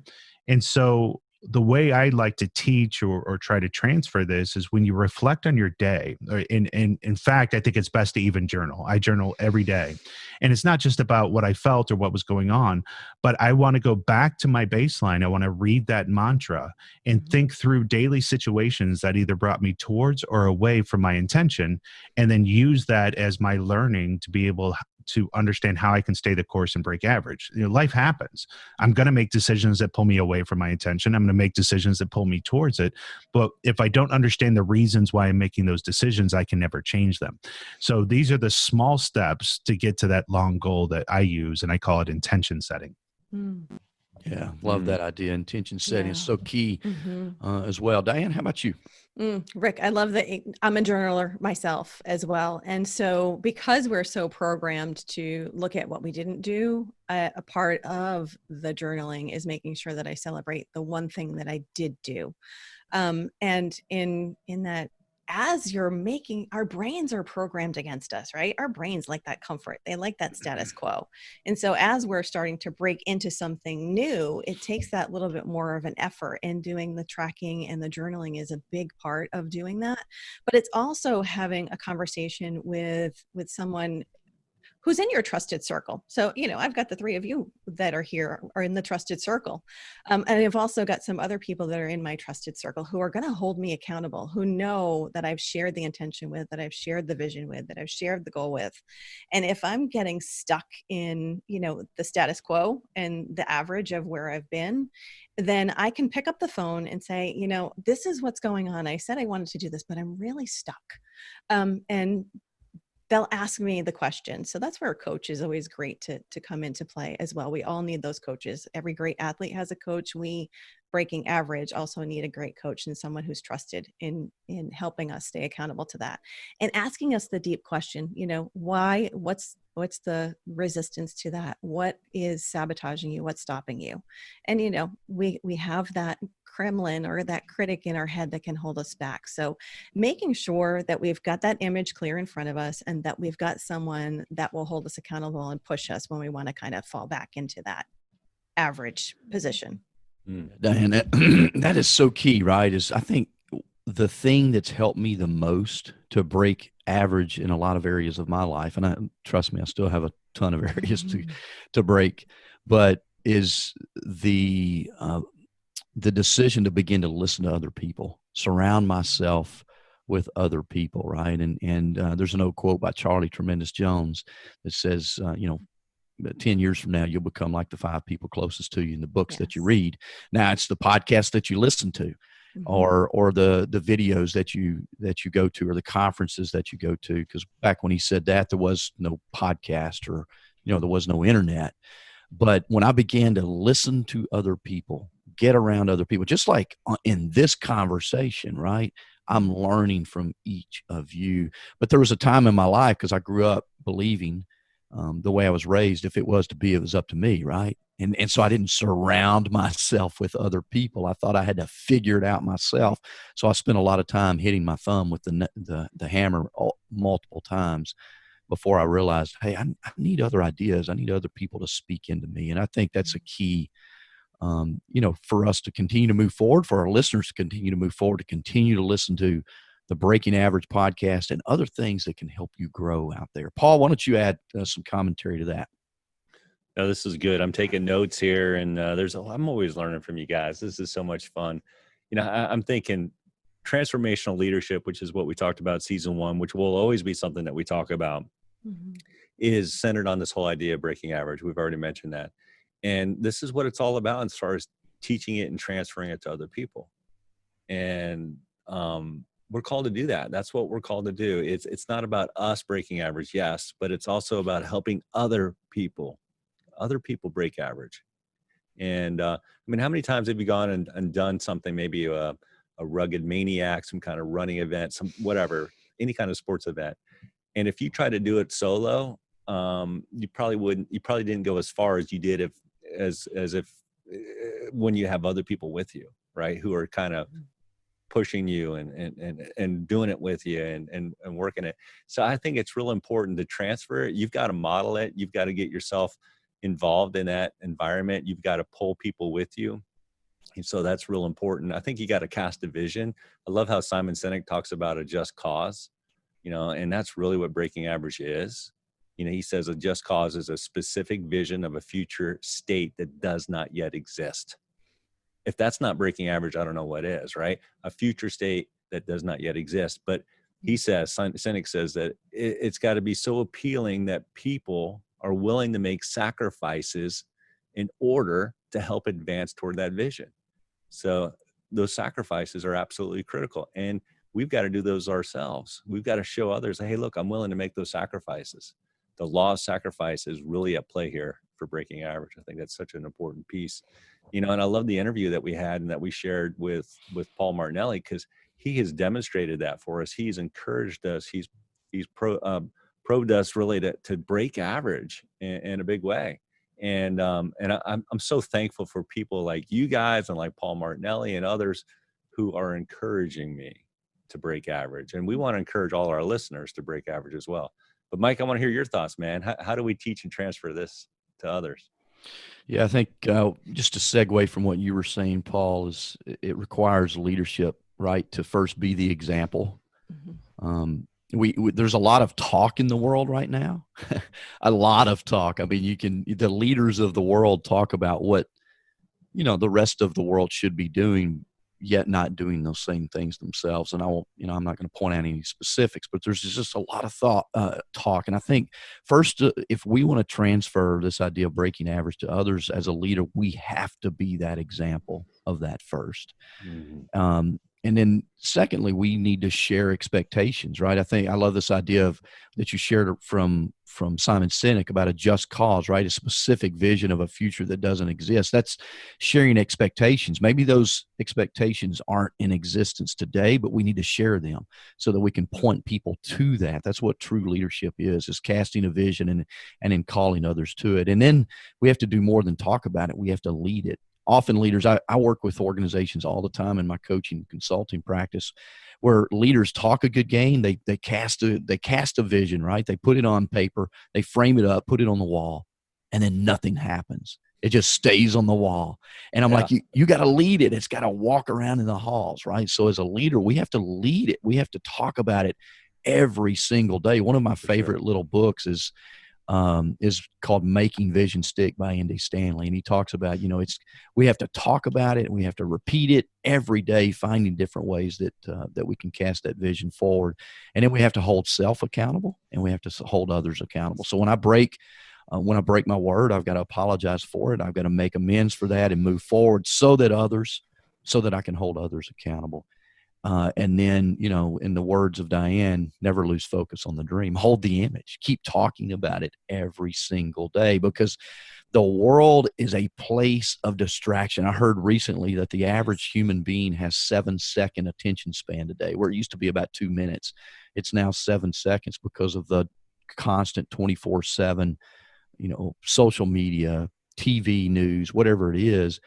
And so the way I like to teach or try to transfer this is when you reflect on your day. In fact, I think it's best to even journal. I journal every day. And it's not just about what I felt or what was going on, but I want to go back to my baseline. I want to read that mantra and think through daily situations that either brought me towards or away from my intention, and then use that as my learning to be able to understand how I can stay the course and break average. Life happens. I'm going to make decisions that pull me away from my intention. I'm going to make decisions that pull me towards it. But if I don't understand the reasons why I'm making those decisions, I can never change them. So these are the small steps to get to that long goal that I use, and I call it intention setting. Yeah, love that idea. Intention setting is so key as well. Diane, how about you? Rick, I love that. I'm a journaler myself as well. And so because we're so programmed to look at what we didn't do, a part of the journaling is making sure that I celebrate the one thing that I did do. And in that, as you're making, our brains are programmed against us, right? Our brains like that comfort. They like that status quo. And so as we're starting to break into something new, it takes that little bit more of an effort, and doing the tracking and the journaling is a big part of doing that. But it's also having a conversation with someone who's in your trusted circle. So, I've got the three of you that are here are in the trusted circle. And I've also got some other people that are in my trusted circle who are going to hold me accountable, who know that I've shared the intention with, that I've shared the vision with, that I've shared the goal with. And if I'm getting stuck in, the status quo and the average of where I've been, then I can pick up the phone and say, this is what's going on. I said I wanted to do this, but I'm really stuck. And they'll ask me the question. So that's where a coach is always great to come into play as well. We all need those coaches. Every great athlete has a coach. We, breaking average, also need a great coach and someone who's trusted in helping us stay accountable to that. And asking us the deep question, why, what's the resistance to that? What is sabotaging you? What's stopping you? And, we have that Kremlin or that critic in our head that can hold us back. So making sure that we've got that image clear in front of us, and that we've got someone that will hold us accountable and push us when we want to kind of fall back into that average position. Diane, that is so key, right? I think the thing that's helped me the most to break average in a lot of areas of my life, and trust me, I still have a ton of areas to break, but is the decision to begin to listen to other people, surround myself with other people, right? And there's an old quote by Charlie Tremendous Jones that says, 10 years from now, you'll become like the 5 people closest to you in the books that you read. Now it's the podcast that you listen to, or the videos that you go to, or the conferences that you go to. Because back when he said that, there was no podcast, or, there was no internet. But when I began to listen to other people, get around other people, just like in this conversation, right? I'm learning from each of you. But there was a time in my life, because I grew up believing the way I was raised, if it was to be, it was up to me, right? And so I didn't surround myself with other people. I thought I had to figure it out myself. So I spent a lot of time hitting my thumb with the hammer multiple times before I realized, hey, I need other ideas. I need other people to speak into me. And I think that's a key, for us to continue to move forward, for our listeners to continue to move forward, to continue to listen to the Breaking Average podcast and other things that can help you grow out there. Paul, why don't you add some commentary to that? No, this is good. I'm taking notes here, and I'm always learning from you guys. This is so much fun. I'm thinking transformational leadership, which is what we talked about season 1, which will always be something that we talk about, is centered on this whole idea of breaking average. We've already mentioned that. And this is what it's all about as far as teaching it and transferring it to other people. And we're called to do that. That's what we're called to do. It's not about us breaking average, yes, but it's also about helping other people break average. And how many times have you gone and done something, maybe a rugged maniac, some kind of running event, some whatever, any kind of sports event. And if you try to do it solo, you probably didn't go as far as you did if when you have other people with you, right? Who are kind of pushing you and doing it with you and working it. So I think it's real important to transfer it. You've got to model it. You've got to get yourself involved in that environment. You've got to pull people with you. And so that's real important. I think you got to cast a vision. I love how Simon Sinek talks about a just cause, and that's really what breaking average is. He says a just cause is a specific vision of a future state that does not yet exist. If that's not breaking average, I don't know what is, right? A future state that does not yet exist. But he says, Sinek says that it's got to be so appealing that people are willing to make sacrifices in order to help advance toward that vision. So those sacrifices are absolutely critical. And we've got to do those ourselves. We've got to show others, hey, look, I'm willing to make those sacrifices. The law of sacrifice is really at play here for breaking average. I think that's such an important piece. And I love the interview that we had and that we shared with Paul Martinelli, because he has demonstrated that for us. He's encouraged us. He's probed us really to break average in a big way. And I'm so thankful for people like you guys and like Paul Martinelli and others who are encouraging me to break average. And we want to encourage all our listeners to break average as well. But Mike, I want to hear your thoughts, man. How do we teach and transfer this to others? Yeah, I think just to segue from what you were saying, Paul, is it requires leadership, right, to first be the example. There's a lot of talk in the world right now, a lot of talk. I mean, the leaders of the world talk about what, the rest of the world should be doing, yet not doing those same things themselves. And I'm not going to point out any specifics, but there's just a lot of talk. And I think first, if we want to transfer this idea of breaking average to others as a leader, we have to be that example of that first. Mm-hmm. And then secondly, we need to share expectations, right? I love this idea that you shared from Simon Sinek about a just cause, right? A specific vision of a future that doesn't exist. That's sharing expectations. Maybe those expectations aren't in existence today, but we need to share them so that we can point people to that. That's what true leadership is casting a vision and then calling others to it. And then we have to do more than talk about it. We have to lead it. Often leaders, I work with organizations all the time in my coaching and consulting practice, where leaders talk a good game. They cast a vision, right? They put it on paper, they frame it up, put it on the wall, and then nothing happens. It just stays on the wall. And I'm like, you got to lead it. It's got to walk around in the halls, right? So as a leader, we have to lead it. We have to talk about it every single day. One of my favorite little books is called Making Vision Stick by Andy Stanley. And he talks about, we have to talk about it. We have to repeat it every day, finding different ways that we can cast that vision forward. And then we have to hold self accountable and we have to hold others accountable. So when I break my word, I've got to apologize for it. I've got to make amends for that and move forward so that I can hold others accountable. And then, in the words of Diane, never lose focus on the dream. Hold the image. Keep talking about it every single day, because the world is a place of distraction. I heard recently that the average human being has 7-second attention span today, where it used to be about 2 minutes. It's now 7 seconds because of the constant 24/7, social media, TV news, whatever it is.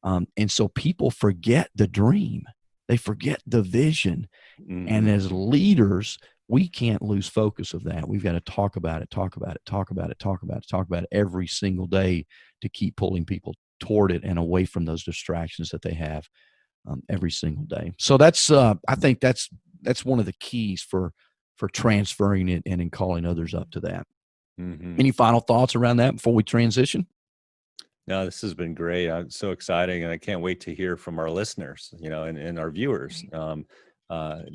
And so people forget the dream. They forget the vision. And as leaders, we can't lose focus of that. We've got to talk about it every single day to keep pulling people toward it and away from those distractions that they have every single day. So that's I think that's one of the keys for transferring it and in calling others up to that. Any final thoughts around that before we transition? No, this has been great. It's so exciting, and I can't wait to hear from our listeners, and our viewers.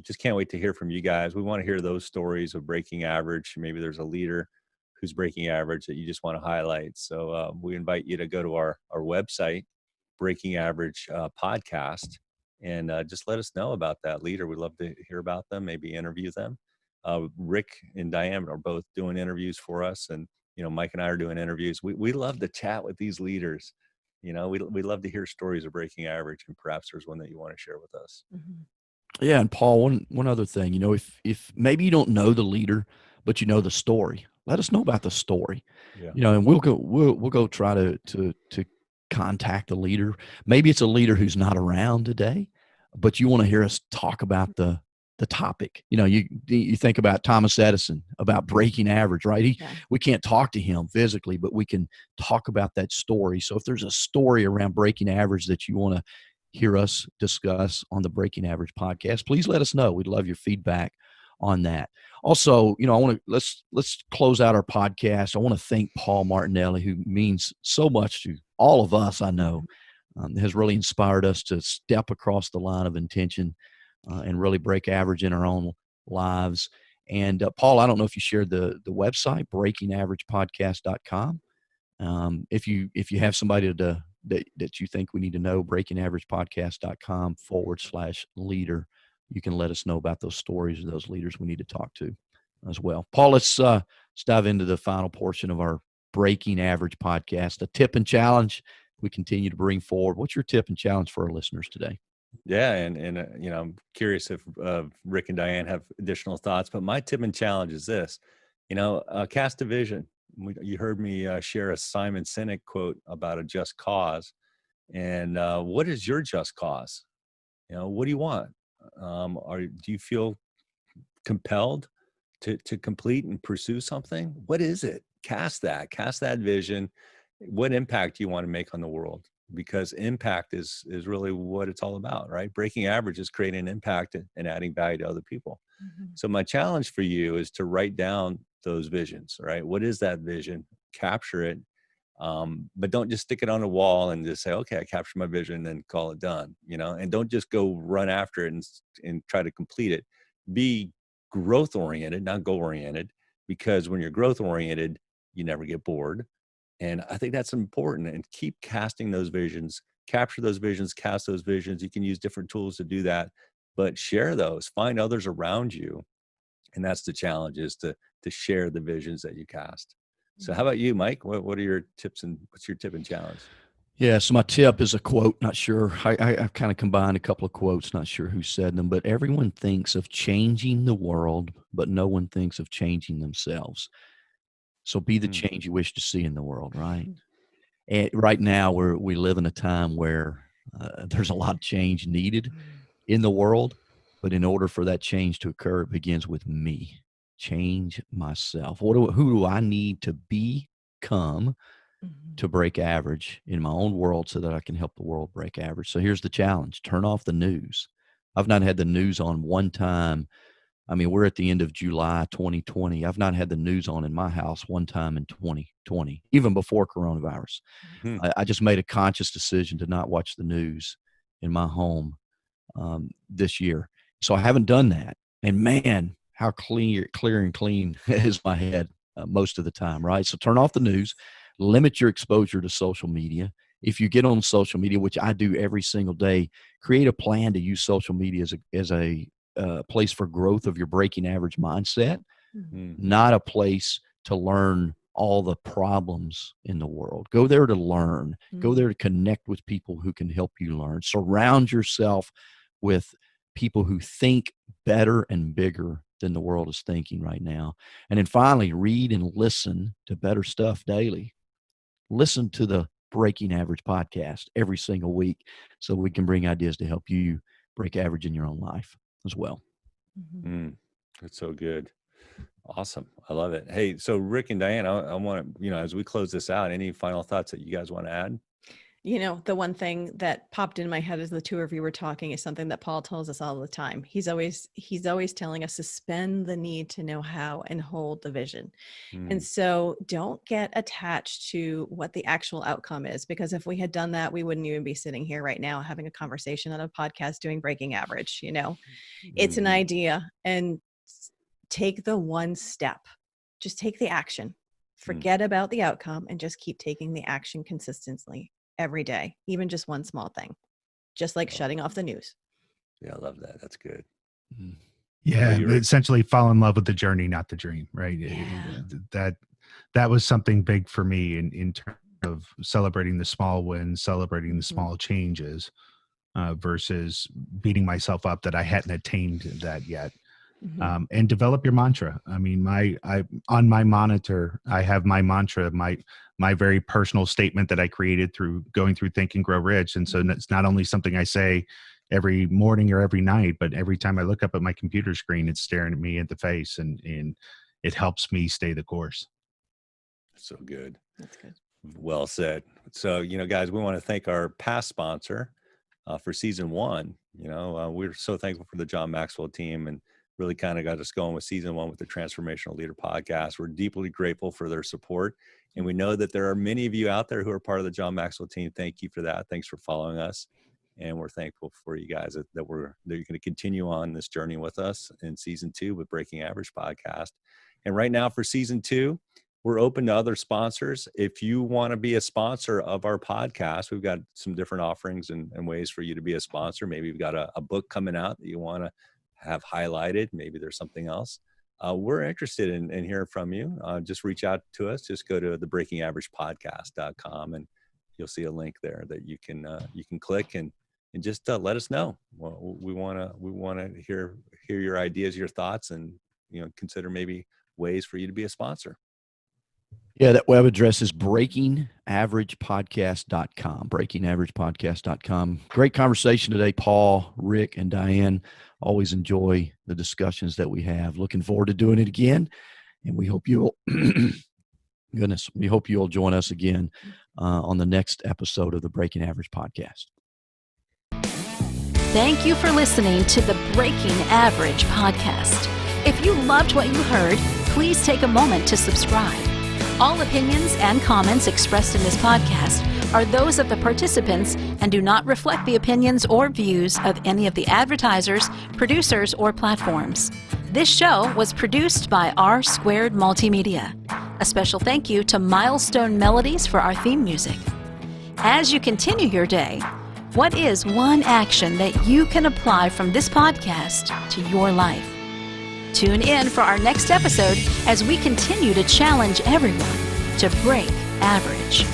Just can't wait to hear from you guys. We want to hear those stories of breaking average. Maybe there's a leader who's breaking average that you just want to highlight. So we invite you to go to our website, Breaking Average Podcast, and just let us know about that leader. We'd love to hear about them, maybe interview them. Rick and Diane are both doing interviews for us, and Mike and I are doing interviews. We love to chat with these leaders. We love to hear stories of breaking average, and perhaps there's one that you want to share with us. Yeah, and Paul, one other thing, if maybe you don't know the leader, but you know the story, let us know about the story. Yeah. And we'll go try to contact the leader. Maybe it's a leader who's not around today, but you want to hear us talk about the topic. You think about Thomas Edison, about breaking average, right? We can't talk to him physically, but we can talk about that story. So if there's a story around breaking average that you want to hear us discuss on the Breaking Average podcast, please let us know. We'd love your feedback on that. Also, let's close out our podcast. I want to thank Paul Martinelli, who means so much to all of us, I know, has really inspired us to step across the line of intention and really break average in our own lives. And Paul, I don't know if you shared the website, breakingaveragepodcast.com. If you have somebody that you think we need to know, breakingaveragepodcast.com/leader. You can let us know about those stories of those leaders we need to talk to as well. Paul, let's dive into the final portion of our Breaking Average podcast, a tip and challenge we continue to bring forward. What's your tip and challenge for our listeners today? Yeah, and I'm curious if Rick and Diane have additional thoughts, but my tip and challenge is this: cast a vision. You heard me share a Simon Sinek quote about a just cause, and what is your just cause? What do you want? Do you feel compelled to complete and pursue something? What is it? Cast that vision. What impact do you want to make on the world? Because impact is really what it's all about, right? Breaking average is creating an impact and adding value to other people. So my challenge for you is to write down those visions, right? What is that vision? Capture it, but don't just stick it on a wall and just say, okay, I captured my vision and call it done, and don't just go run after it and try to complete it. Be growth oriented, not goal oriented, because when you're growth oriented, you never get bored. And I think that's important, and keep casting those visions, capture those visions, cast those visions. You can use different tools to do that, but share those, find others around you. And that's the challenge, is to share the visions that you cast. So how about you, Mike? What are your tips, and what's your tip and challenge? Yeah, so my tip is a quote. Not sure. I've kind of combined a couple of quotes, not sure who said them, but everyone thinks of changing the world, but no one thinks of changing themselves. So be the change you wish to see in the world, right? And right now, we live in a time where there's a lot of change needed in the world, but in order for that change to occur, it begins with me. Change myself. Who do I need to become to break average in my own world so that I can help the world break average? So here's the challenge: turn off the news. I've not had the news on one time. I mean, we're at the end of July 2020. I've not had the news on in my house one time in 2020, even before coronavirus. I just made a conscious decision to not watch the news in my home this year. So I haven't done that. And man, how clear and clean is my head most of the time, right? So turn off the news, limit your exposure to social media. If you get on social media, which I do every single day, create a plan to use social media as a place for growth of your breaking average mindset, not a place to learn all the problems in the world. Go there to learn. Go there to connect with people who can help you learn. Surround yourself with people who think better and bigger than the world is thinking right now. And then finally, read and listen to better stuff daily. Listen to the Breaking Average podcast every single week so we can bring ideas to help you break average in your own life as well. That's so good. Awesome. I love it. Hey, so Rick and Diane, I want to, as we close this out, any final thoughts that you guys want to add? The one thing that popped in my head as the two of you were talking is something that Paul tells us all the time. He's always telling us to suspend the need to know how and hold the vision. And so don't get attached to what the actual outcome is, because if we had done that, we wouldn't even be sitting here right now having a conversation on a podcast doing Breaking Average. It's an idea, and take the one step. Just take the action. Forget about the outcome and just keep taking the action consistently. Every day, even just one small thing, just like shutting off the news. Yeah, I love that. That's good. Yeah, essentially fall in love with the journey, not the dream, right? Yeah. That was something big for me in terms of celebrating the small wins, celebrating the small changes, versus beating myself up that I hadn't attained that yet. And develop your mantra. I mean, on my monitor, I have my mantra, my very personal statement that I created through going through Think and Grow Rich. And so it's not only something I say every morning or every night, but every time I look up at my computer screen, it's staring at me in the face, and it helps me stay the course. So good. That's good. Well said. So, guys, we want to thank our past sponsor for season 1. We're so thankful for the John Maxwell team, and really kind of got us going with season 1 with the Transformational Leader Podcast. We're deeply grateful for their support. And we know that there are many of you out there who are part of the John Maxwell team. Thank you for that. Thanks for following us. And we're thankful for you guys that you're going to continue on this journey with us in season 2 with Breaking Average Podcast. And right now for season 2, we're open to other sponsors. If you want to be a sponsor of our podcast, we've got some different offerings and ways for you to be a sponsor. Maybe you've got a book coming out that you want to have highlighted. Maybe there's something else. We're interested in hearing from you. Just reach out to us. Just go to thebreakingaveragepodcast.com and you'll see a link there that you can click and just let us know. Well, we want to hear your ideas, your thoughts, and consider maybe ways for you to be a sponsor. Yeah, that web address is breakingaveragepodcast.com, breakingaveragepodcast.com. Great conversation today, Paul, Rick, and Diane. Always enjoy the discussions that we have. Looking forward to doing it again. And we hope you'll, we hope you'll join us again on the next episode of the Breaking Average Podcast. Thank you for listening to the Breaking Average Podcast. If you loved what you heard, please take a moment to subscribe. All opinions and comments expressed in this podcast are those of the participants and do not reflect the opinions or views of any of the advertisers, producers, or platforms. This show was produced by R Squared Multimedia. A special thank you to Milestone Melodies for our theme music. As you continue your day, what is one action that you can apply from this podcast to your life? Tune in for our next episode as we continue to challenge everyone to break average.